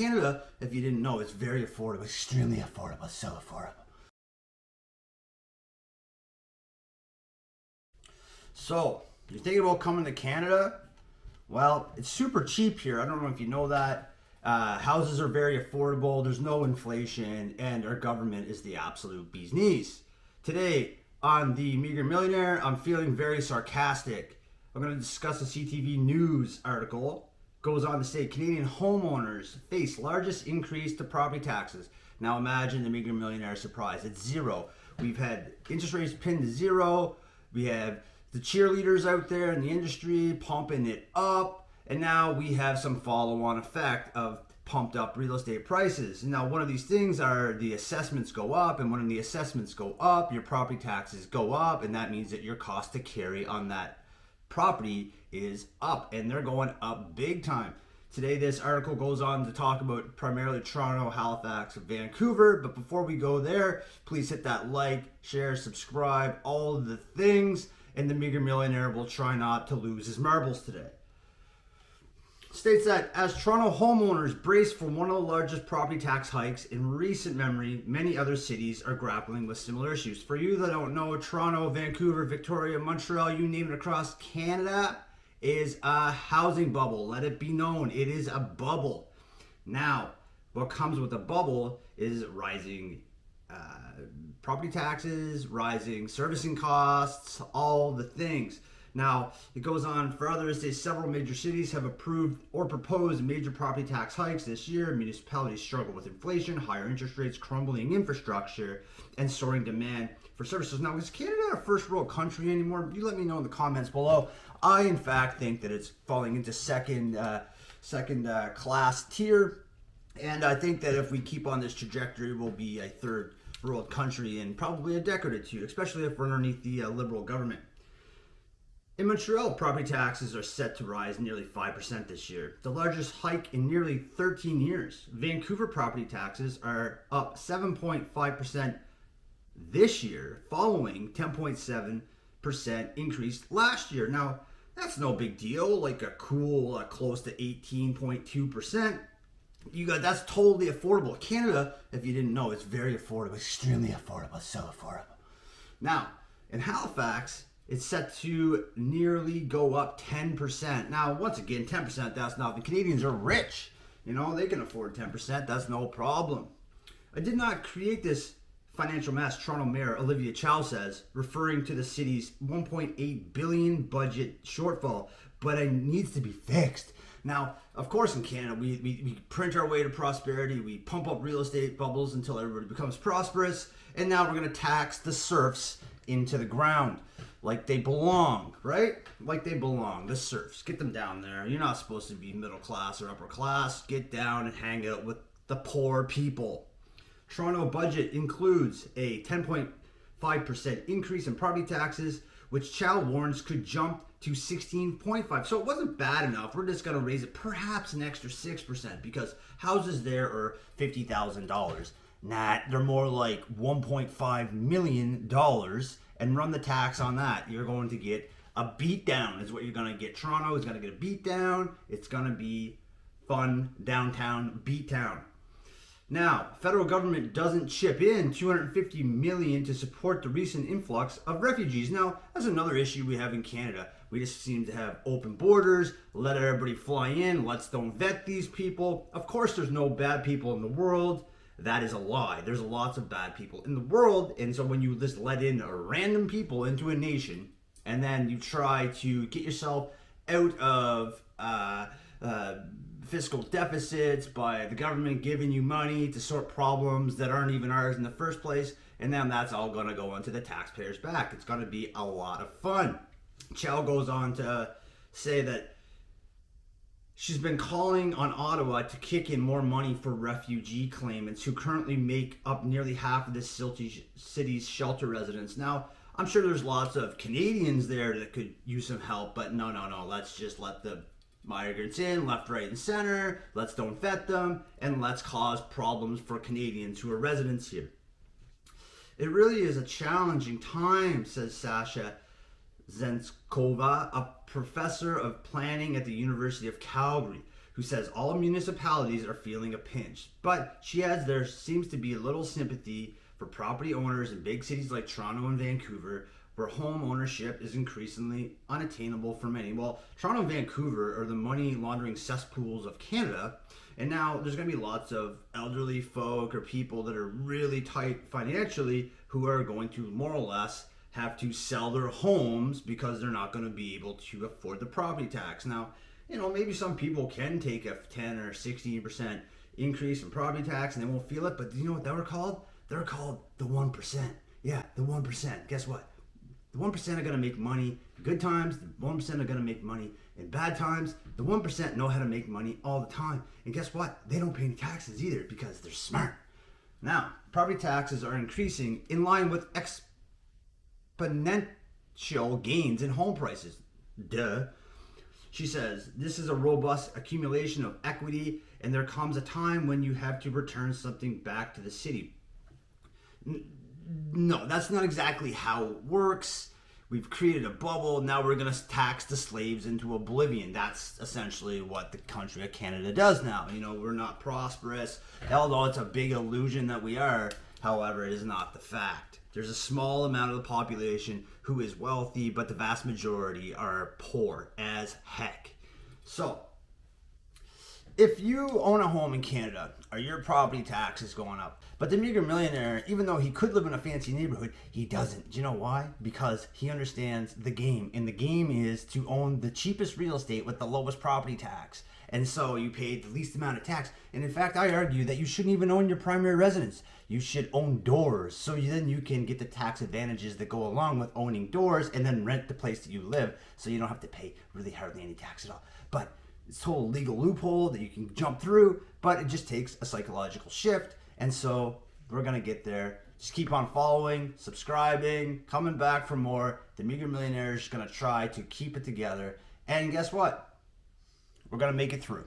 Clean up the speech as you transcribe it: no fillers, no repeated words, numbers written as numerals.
Canada, if you didn't know, it's very affordable, extremely affordable, so affordable. So, you're thinking about coming to Canada? Well, it's super cheap here. I don't know if you know that. Houses are very affordable, there's no inflation, and our government is the absolute bee's knees. Today, on the Meager Millionaire, I'm feeling very sarcastic. I'm going to discuss a CTV News article. Goes on to say Canadian homeowners face largest increase to property taxes. Now imagine the Meager Millionaire surprise. It's zero. We've had interest rates pinned to zero. We have the cheerleaders out there in the industry pumping it up. And now we have some follow-on effect of pumped up real estate prices. And now one of these things are the assessments go up, and when the assessments go up, your property taxes go up, and that means that your cost to carry on that property is up, and they're going up big time. Today this article goes on to talk about primarily Toronto, Halifax, and Vancouver, but before we go there, please hit that like, share, subscribe, all of the things, and the Meager Millionaire will try not to lose his marbles today. States that as Toronto homeowners brace for one of the largest property tax hikes in recent memory, many other cities are grappling with similar issues. For you that don't know, Toronto, Vancouver, Victoria, Montreal, you name it, across Canada is a housing bubble. Let it be known, it is a bubble. Now, what comes with a bubble is rising property taxes, rising servicing costs, all the things. Now, it goes on for others. Several major cities have approved or proposed major property tax hikes this year. Municipalities struggle with inflation, higher interest rates, crumbling infrastructure, and soaring demand for services. Now, is Canada a first world country anymore? You let me know in the comments below. I, in fact, think that it's falling into second class tier. And I think that if we keep on this trajectory, we'll be a third world country in probably a decade or two, especially if we're underneath the Liberal government. In Montreal, property taxes are set to rise nearly 5% this year, the largest hike in nearly 13 years. Vancouver property taxes are up 7.5% this year, following 10.7% increase last year. Now, that's no big deal, like a cool close to 18.2%. That's totally affordable. Canada, if you didn't know, it's very affordable, extremely affordable, so affordable. Now, in Halifax, it's set to nearly go up 10%. Now, once again, 10%, that's nothing. Canadians are rich. You know, they can afford 10%. That's no problem. I did not create this financial mess, Toronto Mayor Olivia Chow says, referring to the city's $1.8 billion budget shortfall, but it needs to be fixed. Now, of course, in Canada, we print our way to prosperity. We pump up real estate bubbles until everybody becomes prosperous. And now we're going to tax the serfs into the ground. Like they belong, right? Like they belong. The serfs, get them down there. You're not supposed to be middle class or upper class. Get down and hang out with the poor people. Toronto budget includes a 10.5% increase in property taxes, which Chow warns could jump to 16.5%. So it wasn't bad enough. We're just going to raise it perhaps an extra 6% because houses there are $50,000. Nah, they're more like $1.5 million. And run the tax on that. You're going to get a beatdown is what you're going to get. Toronto is going to get a beatdown. It's going to be fun downtown beatdown. Now, federal government doesn't chip in $250 million to support the recent influx of refugees. Now, that's another issue we have in Canada. We just seem to have open borders, let everybody fly in, let's don't vet these people. Of course, there's no bad people in the world. That is a lie. There's lots of bad people in the world, and so when you just let in random people into a nation, and then you try to get yourself out of fiscal deficits by the government giving you money to sort problems that aren't even ours in the first place, and then that's all going to go onto the taxpayers' back. It's going to be a lot of fun. Chow goes on to say that she's been calling on Ottawa to kick in more money for refugee claimants who currently make up nearly half of the city's shelter residents. Now, I'm sure there's lots of Canadians there that could use some help, but no. Let's just let the migrants in, left, right, and center. Let's don't vet them, and let's cause problems for Canadians who are residents here. It really is a challenging time, says Sasha Zenskova, a professor of planning at the University of Calgary, who who says all municipalities are feeling a pinch. But she adds there seems to be a little sympathy for property owners in big cities like Toronto and Vancouver, where home ownership is increasingly unattainable for many. Well, Toronto and Vancouver are the money laundering cesspools of Canada, and now there's going to be lots of elderly folk or people that are really tight financially who are going to more or less have to sell their homes because they're not going to be able to afford the property tax. Now, maybe some people can take a 10 or 16% increase in property tax and they won't feel it, but do you know what they were called? They're called the 1%. Yeah, the 1%. Guess what? The 1% are going to make money in good times. The 1% are going to make money in bad times. The 1% know how to make money all the time. And guess what? They don't pay any taxes either because they're smart. Now, property taxes are increasing in line with exponential gains in home prices. Duh. She says, this is a robust accumulation of equity, and there comes a time when you have to return something back to the city. No, that's not exactly how it works. We've created a bubble. Now we're going to tax the slaves into oblivion. That's essentially what the country of Canada does now. We're not prosperous. Although it's a big illusion that we are, however, it is not the fact. There's a small amount of the population who is wealthy, but the vast majority are poor as heck. So, if you own a home in Canada, are your property taxes going up? But the meager millionaire, even though he could live in a fancy neighborhood, he doesn't. Do you know why? Because he understands the game. And the game is to own the cheapest real estate with the lowest property tax. And so you pay the least amount of tax. And in fact, I argue that you shouldn't even own your primary residence. You should own doors. So then you can get the tax advantages that go along with owning doors and then rent the place that you live. So you don't have to pay really hardly any tax at all. But it's a whole legal loophole that you can jump through, but it just takes a psychological shift. And so we're going to get there. Just keep on following, subscribing, coming back for more. The Meager Millionaire is going to try to keep it together. And guess what? We're going to make it through.